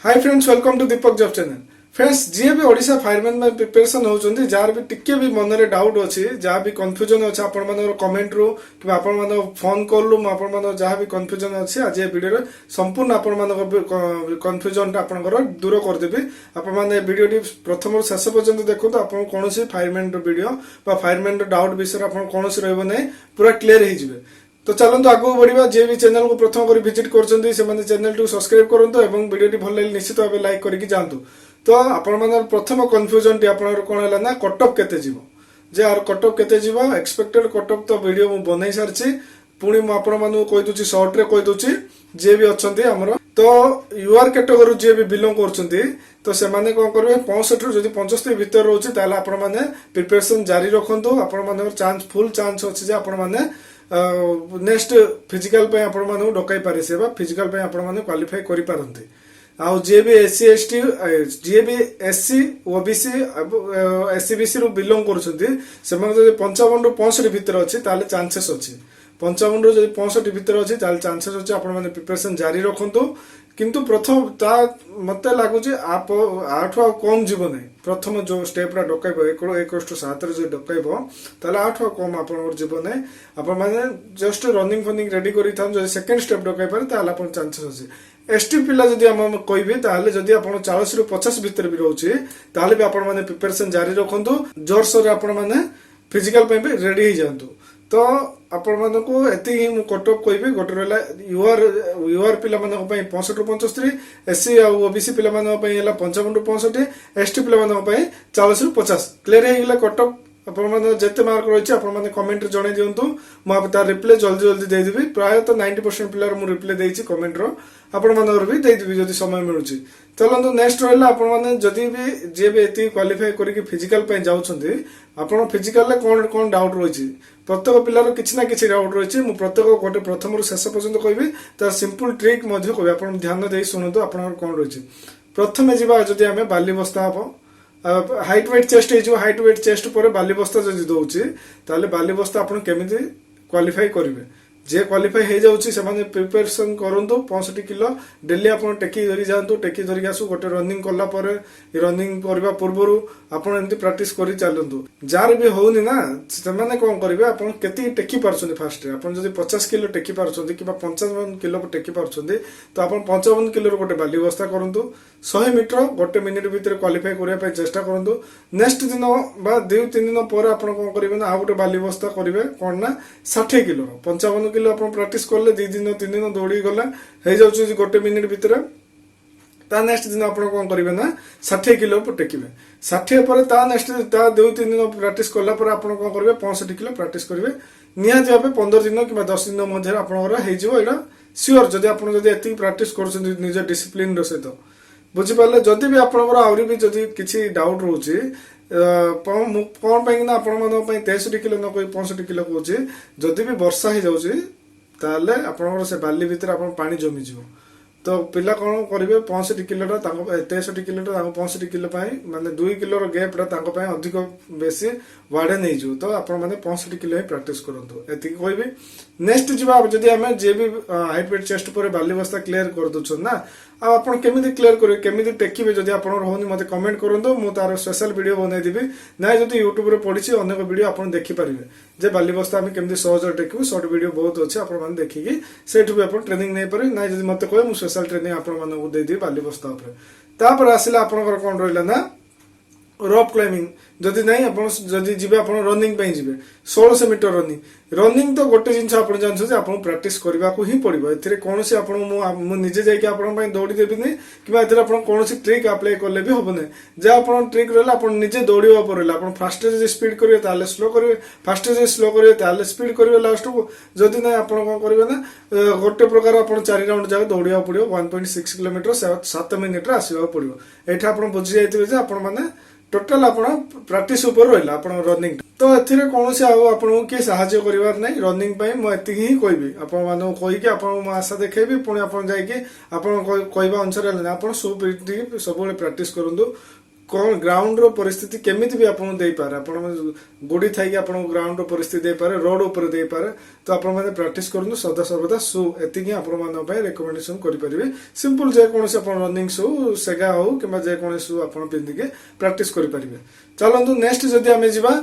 Hi friends, welcome to Deepak job channel. Friends, जी भी Odisha fireman preparation होउछन्ती, जार भी टिके भी मन रे डाउट अछि, जहाँ भी कंफ्यूजन अछि, आपण मानर कमेंट रू कि आपण मानर फोन कॉल रू आपण मानर जहाँ भी कंफ्यूजन अछि, आज ये वीडियो रे संपूर्ण आपण मानर कंफ्यूजन टा आपनकर दूर कर देबी। आपण माने वीडियो टी प्रथम रू शेष पर्यंत देखो तो आपण कोनोसी फायरमैन वीडियो बा फायरमैन डाउट विषय आपण कोनोसी रहबो नै, पूरा क्लियर हे जिवे। तो चलते आगू बढ़िया। जे भी चैनल को प्रथम कर विजिट कर चैनल को सब्सक्राइब करूँ और वीडियो भल लगे निश्चित भाव लाइक करके जातु। तो आपण प्रथम कन्फ्यूजन टी आपन कौन है ना, कटअप केते जीवो, जे आर कटअप केते जीवो एक्सपेक्टेड कटअप तो वीडियो मु बनै सारछि। पुणी मु आपण मानु कहि दोछि, शॉर्ट रे कहि दोछि, जे भी अछंती हमर तो यूआर कैटेगरी जे भी बिलोंग करछंती, तो से माने कोन करबे 65 रु जदि 75 भीतर रहउछि ताले आपण माने प्रिपरेशन जारी रखंतु। आपण माने चांस फुल चांस अछि जे आपण माने नेक्स्ट फिजिकल पे आपण माने डकाई पारे से बा फिजिकल पे आपण माने क्वालिफाई करि पारंती। आउ जे भी एससी एसटी जे भी एससी ओबीसी एससीबीसी रु बिलोंग करछंती, से माने जदि 55 रु 65 भीतर अछि ताले चांसेस अछि। 55 रु जदि 65 भीतर अछि ताले चांसेस अछि आपण माने प्रिपरेशन जारी रखंतु। किंतु प्रथम ता मते लागुची आप आठ कम जीव नहीं। प्रथम जो स्टेपटा डकाइब 1:7 रे जो डकाइब ताले 8 कम आपण जीव नहीं। आपण माने जस्ट रनिंग फनिंग रेडी करि थान, जो सेकंड स्टेप डकाइ पारे ताले आपण चांसेस अछि। एसटी पिला जदि हम कहबे ताले जदि आपण 40 रु 50 भीतर भी रहउची ताले भी आपण माने प्रिपरेशन जारी रखंतु। जोरसोर रे आपण माने फिजिकल पे भी रेडी हो जांतु। तो आपण मानकु एति ही मु कटअप कहबे। गोटे रहला यूआर पिला मानक पई 65 रु 75, एससी आ ओबीसी पिला मानक पई हला 55 रु 65, एसटी पिला मानक पई 40 रु 50। क्लियर हे गेला कटअप। आपण माने जते मार्क रहिछि आपण माने कमेंट रे जणे दियंतु, मु आप तार रिप्लाई जल्दी जल्दी दे देबी। प्राय तो 90% पिला मु रिप्लाई देछि कमेंट रो, आपण मानकर भी दे देबी जदि समय मिलुछि। चलंतु नेक्स्ट रहला आपण माने जदि भी जे भी एति क्वालिफाई करिके फिजिकल पे जाउछन्ती, आपण फिजिकल ले कोन डाउट रहिछि। प्रत्येक पिलार किछि ना किछि डाउट रहिछि। मु प्रत्येक गोटे प्रथम रु शेष पर्यंत कहबी, तार सिंपल ट्रिक मध्ये कहबी। आपण ध्यान देई सुनतु आपण कोन रहिछि। प्रथमे जिबा जदि हमें बाली बस्ता हबो, हाइट वेट चेस्ट हे जो हाइट वेट चेस्ट पर बाली बस्ता जदि दउछि ताले बाली बस्ता आपण केमिति क्वालिफाई करिवे। जे क्वालिफाई हे जाउछि से माने प्रिपरेशन करंतु। 65 किलो डेली आपण टेकी धरि जांतु, टेकी धरि आसु। गोटे रनिंग करला परे रनिंग करबा पूर्वरु आपण एंती प्रैक्टिस करि चालंतु। जार भी होउनी ना, से माने कोन करिवे, आपण केति टेकी पारछन्ती। फास्ट रे आपण जदि 50 किलो टेकी पारछन्ती किबा 55 किलो टेकी पारछन्ती, तो आपण 55 किलो रो गोटे बाली बस्ता करंतु। 100 मीटर गोटे मिनिट भीतर क्वालिफाई करिया पय चेष्टा करंतु। नेक्स्ट दिन बा 2-3 दिन पर आपण कोन करिवे ना, आ गोटे बाली बस्ता करिवे कोन ना 60 किलो। 55 किलो आपण प्रैक्टिस करले 2 दिन 3 दिन दौड़ी गला हे जाउछि गोटे मिनिट भीतर। ता नेक्स्ट दिन आपण कोन करिवे ना 60 किलो पर टेकिवे। 60 पर ता नेक्स्ट ता 2-3 दिन प्रैक्टिस करला पर आपण कोन करिवे 65 किलो प्रैक्टिस करिवे। निहाती भाबे 15 दिन कि 10 दिन मध्ये आपनकर हे जिवो। एडा श्योर जदि आपण जदि एति प्रैक्टिस करछन्ती निज डिसिप्लिन रो सहित। बुझि पाले। जदि भी आपनकर आउरी भी जदि किछि डाउट रहउछि, कोन पई ना आपण मन पई 63 किलो न कोइ 65 किलो कहउछि, जदि भी वर्षा हे जाउछि ताले आपनकर से बाली भीतर आपण पानी जमी जिवो। तो पिला कोन करिवे 65 किलो 63 किलो 65 किलो पाई माने 2 किलो रो गैप तांको पाई अधिक बेसी वाडे नै जो। तो आपण माने 65 किलो ही प्रैक्टिस करंतु। एति कहबी। नेक्स्ट जिबा जदि हमें जे भी हाइट वेट चेस्ट पर बाली बस्ता क्लियर कर दोछन ना, आ आपण केमिति क्लियर करिवे, केमिति टेकिबे, जदि आपण होनी मते कमेंट करंतु। मु तार स्पेशल वीडियो बनै दिबी। ना जदि YouTube रे पडिछि अनेक वीडियो आपण देखि परिवे जे बाली बस्ता हम केमिति सहज टेकिबु। शॉर्ट वीडियो बहुत अछि, आपण माने देखिकि सेठु भी आपण ट्रेनिंग नै पारे। ना जदि मते कहै मु स्पेशल ट्रेनिंग आपण माने को दे दिबी बाली बस्ता ऊपर। तापर आसिला आपनकर कोन रहला ना, रॉक क्लाइंबिंग। जदि नहीं आपण जदि जिबे आपण रनिंग पे जिबे 1600 मीटर रनिंग तो गोटे जिंस आपण जानछो जे आपण प्रैक्टिस करबा को ही पड़िबो। एथिरे कोनोसी आपण मु निजे जाय के आपण पई दौड़ी देबिनी किबा एथिरे आपण कोनोसी ट्रिक अप्लाई करले भी होबने। जे आपण ट्रिक रहला आपण निजे दौड़िबा परला। आपण फास्ट जे स्पीड करिवे ताले स्लो करिवे, फास्ट जे स्लो करिवे ताले स्पीड करिवे लास्ट को। जदि नहीं आपण कोन करिवे ना, गोटे प्रकार आपण 4 राउंड जाय दौड़िबा पड़िबो। 1.6 किलोमीटर 7 मिनिट रे आसीबा पड़िबो। एठा आपण बुझि जायतिबे जे आपण माने टोटल आपण प्रैक्टिस ऊपर रहला आपण रनिंग। तो एथिरे कोनोसी आपण के सहायता करिवार नै। रनिंग पई म एति ही कहबी। आपण माने कहि के आपण म आशा देखेबी। पुणी आपण जाय के आपण कहबा अनुसार आपण सब सब प्रैक्टिस करंदु। कौन ग्राउंड रो परिस्थिति केमिति भी आपन दे पारे आपन गोडी थाई कि आपन ग्राउंड रो परिस्थिति दे पारे रोड ऊपर दे पारे तो आपन माने प्रैक्टिस करनु सदा सर्वदा शू एतिकी आपन मान पय रिकमेंडेशन करि परिबे सिंपल जे कोनसे आपन रनिंग शू सेगा हो किबा जे कोनसे शू आपन पिंदी के प्रैक्टिस करि परिबे चलंतु नेक्स्ट जदी हमें जिबा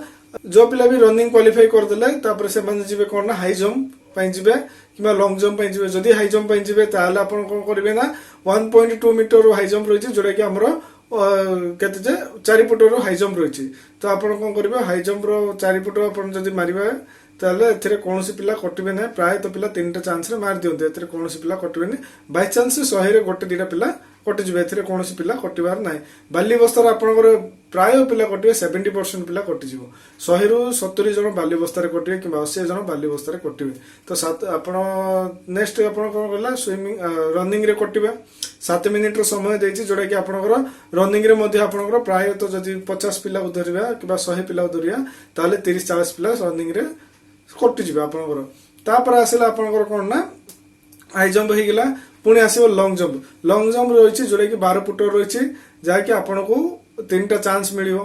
जो पिला भी रनिंग क्वालिफाई कर देले तापर से माने जिबे कोन ना हाई जंप पय जिबे किबा लॉन्ग जंप पय जिबे जदी हाई जंप पय जिबे ताले आपन कोन करिवे ना 1.2 मीटर हाई जंप रहिछि जोडा कि हमरो केते जे 4 फुट रो हाई जंप रहिछि तो आपन कोन करिवे हाई जंप रो 4 फुट आपन जदी मारिबे ताले एथिरे कोनोसी पिला कटिबे नै प्राय तो पिला 3टा चांस रे मार दियन्ते एथिरे कोनोसी पिला कटिबे नै बाय चांस 100 रे गोटे दिटा पिला कटि जिबे एथिरे कोनोसी पिला कटिबार नै बाली बस्तार आपनकर प्राय पिला कटिबे 70% पिला कटि जिवो 100 रु 70 जण बाली बस्तार कटिबे कि 80 जण बाली बस्तार कटिबे तो सात आपण नेक्स्ट आपण कोन करला स्विमिंग रनिंग रे कटिबे 7 मिनिट रो समय देछि जोडा कि आपनकर रनिंग रे मध्ये आपनकर प्राय तो जदी 50 पिला धरिबा कि 100 पिला धरिया ताले 30 40 पिला रनिंग रे कटि जिबे आपनकर तापर आसेला आपनकर कोन ना हाई जंप हे गेला पुणी आसीबो लॉन्ग जंप रहिछि जोडा कि 12 फुट रहिछि जा कि आपनको 3टा चांस मिलियो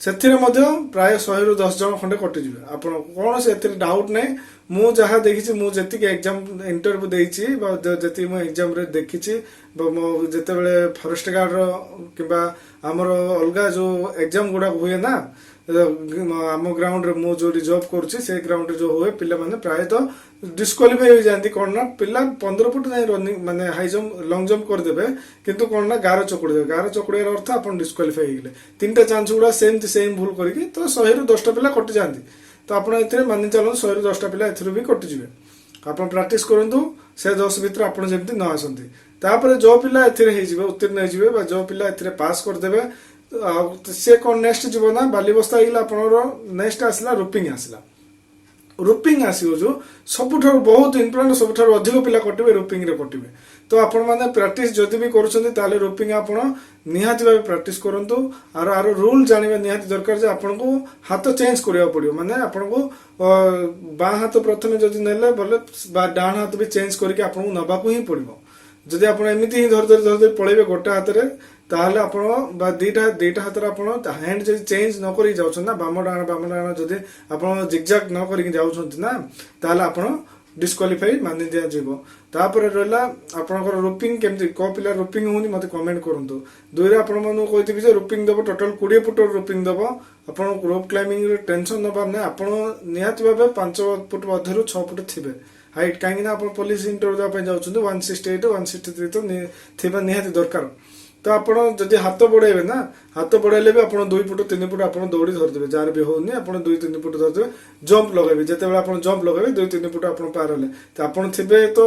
सेथिरे मध्ये प्राय 100 रु 10 जण खंडे कटि जिबे आपन कोन से एथिरे डाउट नै मु जहा देखिछि मु जति के एग्जाम इंटरव्यू देइछि बा जति मु एग्जाम रे देखिछि मो जते बेले फॉरेस्ट गार्ड रो किबा हमर अलगा जो एग्जाम गुडा हुए ना आम ग्राउंड रे मो जो जॉब करूछि से ग्राउंड रे जो होए पिला माने प्राय तो डिस्क्वालिफाई हो जांती कोन ना पिला 15 फुट जाय रनिंग माने हाई जंप लॉन्ग जंप कर देबे किंतु कोन ना गारो चकुड़ देबे गारो चकुड़े रो अर्थ अपन डिस्क्वालिफाई हो गेले 3टा चांस गुडा सेम भूल करिकि तो 100 रु 10टा पिला कटि जांती तो आपण एथिरे मानि चलो 100 रु 10टा पिला एथिरे भी कटि जिवे आपण प्रैक्टिस करंतु से 10 भीतर आपण जेमति न आसंती तापर जो पिला एथिरे हे जिवे उत्तीर्ण हे जिवे बा जो पिला एथिरे पास कर देबे से कौन नेक्स्ट जीव ना बाली बस्ता आइला आपनरो नेक्स्ट आसला रूपिंग आसीओ जो सबुठार बहुत इंपोर्टेंट सबुठार अधिक पिला कटिबे रूपिंग रे कटिबे तो आपण माने प्रैक्टिस जदि भी करूछन्ती ताले रूपिंग आपण निहाती भाबे प्रैक्टिस करंतु आरो रूल जानिबे निहाती दरकार जे आपनको हाथ चेंज करिया पड़ियो माने आपनको बा हाथ प्रथमे जदि नेले बोले बा डान हाथ भी चेंज करके आपनको नबाकू ही पड़िबो जदि आपण एमिति ही धर पळेबे गोटा हाथ रे ताहले आपण बा दीटा हाथ रे आपण हैंड जदि चेंज न करि जाउछन ना बाम डाण जदि आपण जिगजैग न करि जाउछन ना ताहले आपण डिस्क्वालिफाई मानि दिया जीवो तापर रहला आपनकर रूपिंग केमति को पिला रूपिंग होनी मते कमेंट करंतु दुइरे आपण मनु कहितबि जे रूपिंग देबो टोटल 20 फुट रूपिंग देबो आपण रोप क्लाइंबिंग रे टेंशन न पाने आपण निहाती भाबे 5 फुट मध्यरु 6 फुट थिबे हाइट काहे ना आपण पुलिस इंटरव्यू दे पे जाउछन 168 163 तो थिबा निहाती दरकार तो आपण जदि हाथ बढ़ेबे ना हाथ बढ़ाइले भी आपण 2 फुट 3 फुट आपण दौड़ी धर देबे जार भी होनी आपण 2-3 फुट धर देबे जंप लगाबे जते बेला आपण जंप लगाबे 2-3 फुट आपण पार होले तो आपण थिबे तो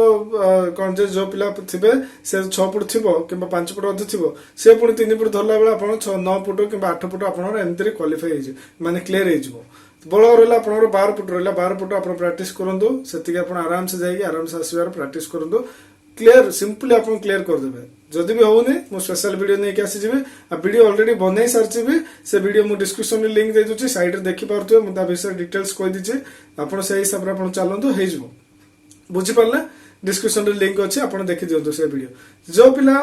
कोन जे जो पिला थिबे से 6 फुट थिबो किबा 5 फुट अधि थिबो से पुनी 3 फुट धरला बेला आपण 9 फुट किबा 8 फुट आपण एंतरी क्वालिफाई हे माने क्लियर हे जिवो बड़ रहला आपण 12 फुट रहला 12 फुट आपण प्रैक्टिस करंदो सेति आपण आराम से जाई आराम से आसीबार प्रैक्टिस करंदो क्लियर सिंपली आपण क्लियर कर देबे जदि भी होने मो स्पेशल वीडियो नै के आसी जिवे आ वीडियो ऑलरेडी बनै सारछि भी से वीडियो मु डिस्क्रिप्शन रे लिंक दे दुछि साइड रे देखि पारथु मु ता विषय डिटेल्स कहि दिछि आपण से हिसाब रे आपण चलंतु हे जिवो बुझि पारला डिस्क्रिप्शन रे लिंक अछि आपण देखि दियंतु से वीडियो जो पिला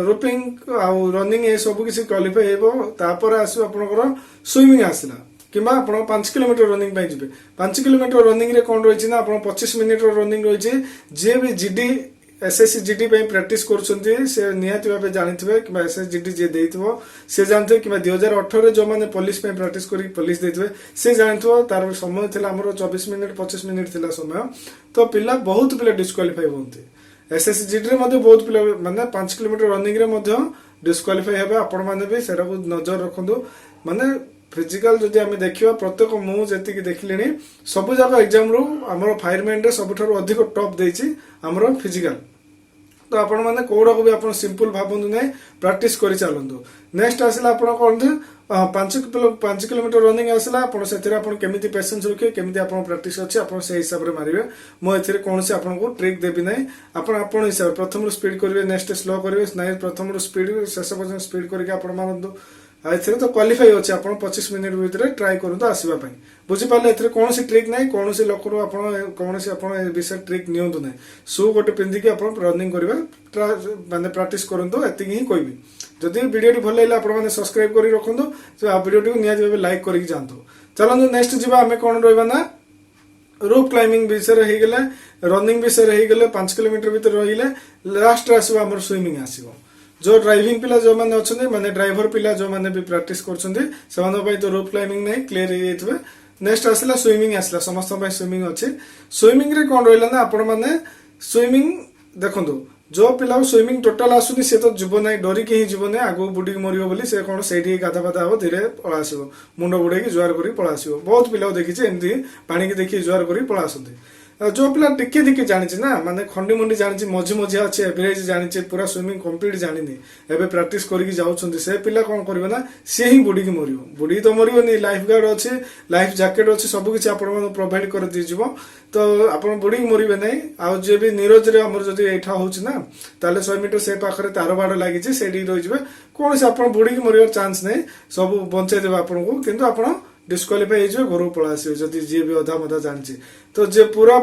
रोपिंग आ रनिंग ए सब किसी क्वालिफाई हेबो तापर आसु आपनकर स्विमिंग आसिला किबा आपण 5 किलोमीटर रनिंग पय जिवे 5 किलोमीटर रनिंग रे कोन रहिछि ना आपण 25 मिनिट रो रनिंग रहिछि जे भी जीडी एसएससी जीडी पे प्रैक्टिस करछन्ती से निहाती भाबे जानिथिबे कि एसएससी जीडी जे देइथबो से जानथे कि 2018 रे जो माने पुलिस पे प्रैक्टिस करी पुलिस देइथबे से जानथबो तार समय थिला हमरो 24 मिनिट 25 मिनिट थिला समय तो पिला बहुत पिला डिस्क्वालिफाई होंते एसएससी जीडी रे मध्ये बहुत पिला माने 5 किलोमीटर रनिंग रे मध्ये डिस्क्वालिफाई हेबे आपण माने भी सेरा को नजर रखंदो माने फिजिकल जदि आमे देखिबा प्रत्येक मु जति कि देखलिनी सब जागा एग्जाम रो हमरो फायरमैन रे सबठारो अधिक टॉप देछि हमरो फिजिकल तो आपण माने कोडा को भी आपण सिंपल भाबंदु नै प्रैक्टिस करि चालंदु नेक्स्ट आसला आपण कोन 5 किलोमीटर रनिंग आसला आपण सेथिरे आपण केमिति पेशेंस रखे केमिति आपण प्रैक्टिस अछि आपण से हिसाब रे मारिबे मो एथिरे कोनसे आपण को ट्रिक देबि नै आपण हिसाब प्रथम रो स्पीड करिवे नेक्स्ट स्लो करिवे नै प्रथम रो स्पीड शेष पर्यंत स्पीड करके आपण मानंदु एथिरे तो क्वालिफाई अच्छे आप 25 मिनिट भितर ट्राए करूँ आसवाई बुझीपारे एथिरे कौन ट्रिक ना कौन लोक कौन विषय ट्रिक नियंतु ना शू गोटे पिंधिकी आप रनिंग करवा माने प्राक्ट करूँ एति ही कहबी जदि वीडियो भल लगे आपने सब्सक्राइब कर रखुँ वीडियो को निहत लाइक करके जातु चलते नेक्स्ट जीवा आम कौन रहा ना रूप क्लाइंबिंग विषय हो गले रनिंग विषय हो गले 5 किलोमीटर भीतर रहिले लास्ट आसो आम स्विमिंग आसो जो ड्राइविंग पिला जो मैंने अच्छा माने ड्राइवर पिला जो मैंने भी प्रैक्टिस कर तो रूप क्लाइंबिंग नहीं क्लियर हो जाए नेक्स्ट आसला स्विमिंग आसला समस्त स्विमिंग अच्छे स्विमिंग रे कौन रहा ना आपण मैंने स्विमिंग देखो जो पिला स्विमिंग टोटाल आसुनी सी तो जीव ना डरिकी ही जीव ना आगू बुड़ी मर बोली से कौन से गाधा फाधा हम धीरे पला आस मुंड बुड़ेकी जुआर कर पला आस बहुत पिला देखी एमती पानी की देखिए जुआर कर पला आसती जो पिला टिके टिके जानी ना माने खंडी मंडी जानी मझी मझी अच्छे एवरेज जानी पूरा स्विमिंग कंप्लीट जानी एवं प्राक्ट करके से पिला कौन कर ना सी ही बुड़ी की मर बुड़ी तो मरनी लाइफ गार्ड अच्छे लाइफ जैकेट अच्छे सबकि आप प्रोवाइड कर दीजिए तो आप बुड़ी मरवे ना आउ जे भी नीरज आमर जब यहाँ होना 100 मीटर से पाखे तार बाड़ लगी से रही कौन से आप बुड़ी की मर चान्स नहीं सब बचाईदेवे आपन को किंतु आप डिस्क्वालीफाई हो घर पला आस जी जी भी अधा मधा जानी तो जे पूरा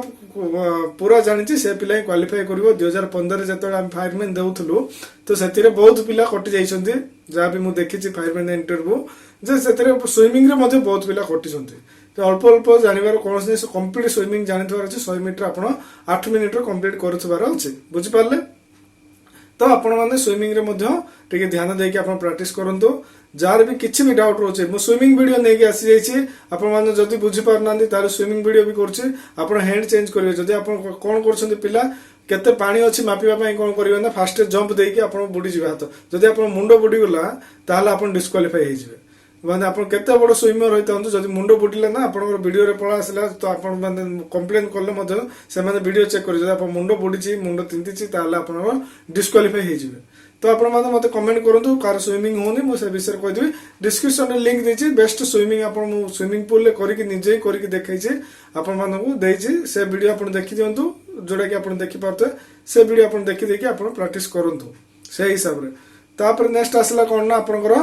पूरा जानी से पिला क्वालिफाई कर 2015 जो आम फायरमैन देउथलु तो से बहुत पिला कटि जाइछन्ति जहाँ भी मुझे देखी फायरमैन इंटरव्यू जे से स्विमिंग रे मध्य बहुत पिला कटिछन्ति तो अल्प अल्प जानवर कौन जिन कंप्लीट स्विमिंग जानी अच्छे 100 मीटर आप 8 मिनिट कंप्लीट करुवार अच्छे बुझिपारे तो आपण मैंने स्विमिंग रे मध्य टिके ध्यान देके आप प्रैक्टिस करंतु जार भी किसी भी डाउट रोचे मु स्विमिंग वीडियो नहीं के आसी जाइए आपण माने जदी बुझी पार नांदी तार स्विमिंग वीडियो भी करछि आपण हैंड चेंज करिवे जदी आपण कोन करछन्ती पिला केते पानी अछि मापिबा पई कोन करिवे ना फास्ट जंप देके आपण बुडी जिवे हाथ जदी आपण मुंडो बुडी गला ताहले आपण डिस्क्वालीफाई हे जिवे माने आपण केते बड़ स्विमर होइतंतु जदी मुंडो बुडीला ना आपण वीडियो रे पळा आसला तो आपण माने कंप्लेन करले मधे से माने वीडियो चेक करि जदी आपण मुंडो बुडीछि मुंडो तिंतिछि ताहले आपण डिस्क्वालीफाई हे जिवे तो आप मत कमेंट करूँ कार स्विमिंग होनी मुझे विषय कहीदेवी डिस्क्रिप्शन में लिंक देती बेस्ट स्विमिंग आप स्विमिंग पूल निजे करके देखी आपण से वीडियो आप देखी दिंतु जोटा कि आप देखिपे से वीडियो आप देखी आप प्राक्ट करूँ से हिसाब से तापर नेक्स्ट आसला कौन ना आपंकर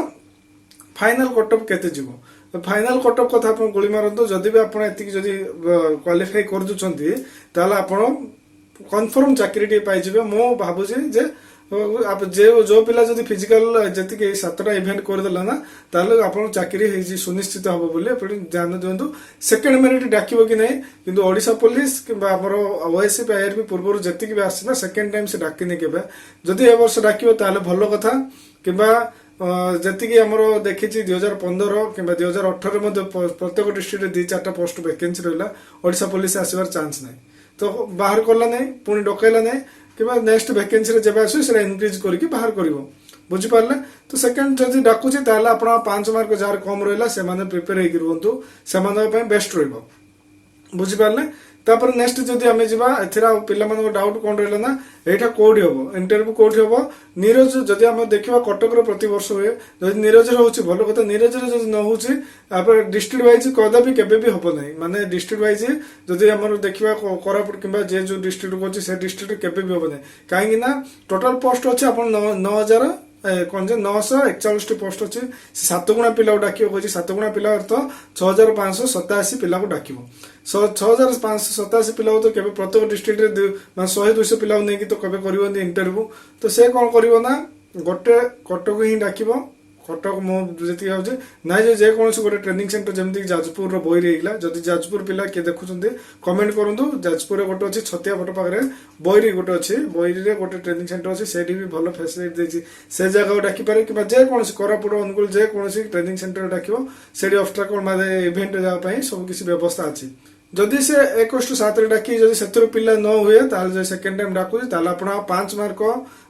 फाइनाल कटअप केते जीवो तो फाइनाल कटअप कथा आप गोली मारतु जदि भी आप क्वालिफाई कर दूसरी ताल आप कन्फर्म चाकरी पाइबे मो भावुची जे आप जो पिला जब फिजिकल जी 7टा इवेंट करदेला ना ताले आप चाकरी सुनिश्चित हम बोली ध्यान दिंतु सेकेंड मेरिट डाक कि नहीं किंतु ओडिशा पुलिस कि ओएससी आईआरबी पूर्व जी भी आसना सेकेंड टाइम से डाकिनी के जदि ए वर्ष डाक भल कथा कि जी आमर देखी 2015 कि 2018 प्रत्येक डिस्ट्रिक्ट 2-4टा पोस्ट वैकेंसी रहा ओडिशा पुलिस आसबार चान्स ना तो बाहर कला ना पुणी डकैला ना कि नेक्स्ट वैकेंसी जब आस इनक्रिज करके बाहर कर बुझिपारे तो सेकेंड जब डाकुची आप 5 मार्क जार कम रहा से प्रिपेयर होरुँ से बेस्ट रुझिपारे तापर नेक्स्ट जदि आम जा पे डाउट कौन रहा ना यहाँ कौटी हम इंटरव्यू कौटी हम नीरज जदि आम देखा कटक प्रति वर्ष हुए जब नीरज हो भल कथा नीरज जब न हो डिस्ट्रिक्ट वाइज कदापि केबे भी हम ना माने डिस्ट्रिक्ट वाइज जदि आम देखा कोरापुट कि जे जो डिस्ट्रिक्ट अच्छे से डिस्ट्रिक्ट केबे भी हम ना कहीं टोटाल पोस्ट अच्छे आप 9,000 कौन जे 941 पोस्ट अच्छे 7 गुणा पिला डाक 7 गुणा पिला अर्थ 6,587 पिला डाक 6,587 पिला तो केबे प्रत्येक डिस्ट्रिक्ट 100-200 पिला नहीं तो केबे कर इंटरव्यू तो से कौन कर गोटे कटक ही डाक कटक मुझे ना जेको गोटे ट्रेनिंग सेंटर जमीक जाजपुर बही रही जदि जाजपुर पिला किए देखुं कमेंट करूँ जाजपुर गोटे अच्छे छतिया पट पाखे बही गोटे अच्छे बही गोटे ट्रेनिंग सेंटर अच्छे से भी भल फैसिलिटी देती से जगह डाकिपारे कि जेकोसी कोरापुट अनुकूल जेकोसी ट्रेनिंग सेंटर डाक से ऑब्स्ट्रकल माने इवेंट जावाई सब किसी व्यवस्था अच्छी जदि से 1:7 डाकी जदि से पिला न हुए ताल सेकेंड टाइम डाकुची ताल आप 5 मार्क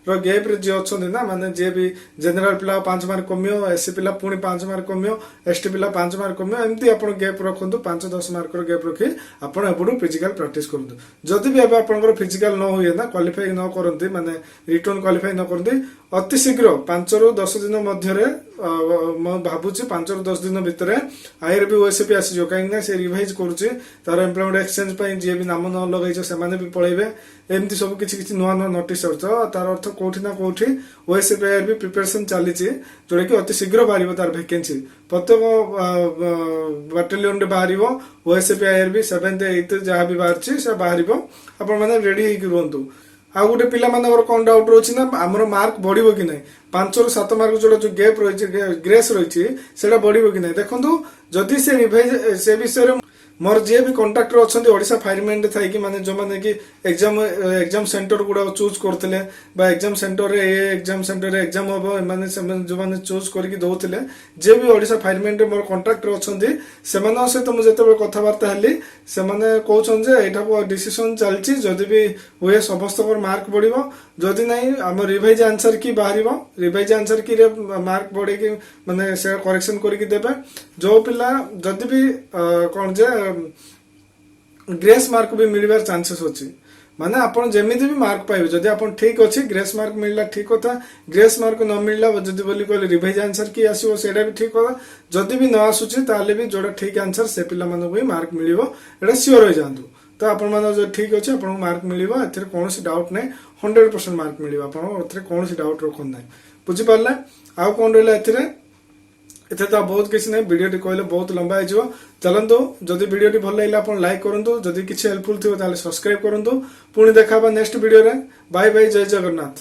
गैप रे जी अच्छा ना माने जे भी जनरल पिला 5 मार्क कमियो एससी पिला पुणी 5 मार्क कमियो एसटी पिला 5 मार्क कमियो एमती आप गैप रखु 5-10 मार्क गैप रखी आपड़ एपटू फिजिकल प्राक्ट करूँ जदि भी आप फिजिकल न हुए ना क्वालिफाई न करती माने रिटर्न क्वालिफाई न करती अति शीघ्र 5-10 दिन मध्य भावुची 5-10 दिन भितर आईआरबी ओएसपी आसीजो कहीं से रिवाइज करुच्ची तार एम्प्लॉयमेंट एक्सचेंज जी भी नाम न लगे से भी पलैबे एमती सब किसी नुआ नुआ नोटिस तार अर्थ कोठी ना कोठी ओएसएपीआईआर भी प्रिपरेशन चली जोटा कि अति शीघ्र बाहर तार वैकेंसी प्रत्येक बाटालियन रे बाहर ओएसएपीआईआर भी 7th 8th जहाँ भी बाहर बाहर आपण मैंने रेडी होकर रुहतु आ गोटे पिला कौन डाउट रही ना आमर मार्क बढ़ो कि ना 5 ରୁ 7 मार्क जो गैप रही ग्रेस रही है बढ़ो कि ना देखो जदि से रिवाइज से विषय मोर जी भी कंट्राक्टर अच्छा ओडिशा फायरमैन थी माने जो माने कि एग्जाम सेंटर गुड़ा चूज करते एग्जाम सेंटर रे एग्जाम सेंटर रे एग्जाम हम माने जो माने चूज करके दौले जे भी ओडिशा फायरमैन रे मोर कंट्राक्टर अच्छा से सहित मुझे कथबार्ता हेली से कहते जे यहाँ डिसीजन चलती जदि भी हुए समस्त मार्क बढ़ो जदि नहीं आम रिवाइज आंसर की बाहर रिवाइज आंसर की रे मार्क बढ़े माने से करेक्शन करके देबे जो पिला जदि भी कौन जे ग्रेस मार्क भी मिलवार चांसेस अच्छी माने आपण जेमिति भी मार्क पाइबे जदि आपण ठीक अच्छी ग्रेस मार्क मिलला ठीक होता ग्रेस मार्क न मिलला जदि बोली कहले रिवाइज आंसर की आसीबो सेडा भी ठीक होता जदि भी न आसुची ताले भी जोड़ा ठीक आंसर से पिला माने भी मार्क मिलिबो एटा सियोर हो जांतु तो आपण माने जो ठीक अछि आपण मार्क मिलिबो एथरे कोनोसी डाउट नै 100% मार्क मिलिबो आपण एथरे कोनोसी डाउट रखन नै बुझि पारला आ कोन रहला एथरे एथे तो बहुत किसी नहीं वीडियो कहले बहुत लंबा हो चलतु जदि वीडियो भल लगे आप लाइक करूँ जदि किसी हेल्पफुल थी सब्सक्राइब करूँ पुणी देखा नेक्स्ट वीडियो रे बाय बाय जय जगन्नाथ।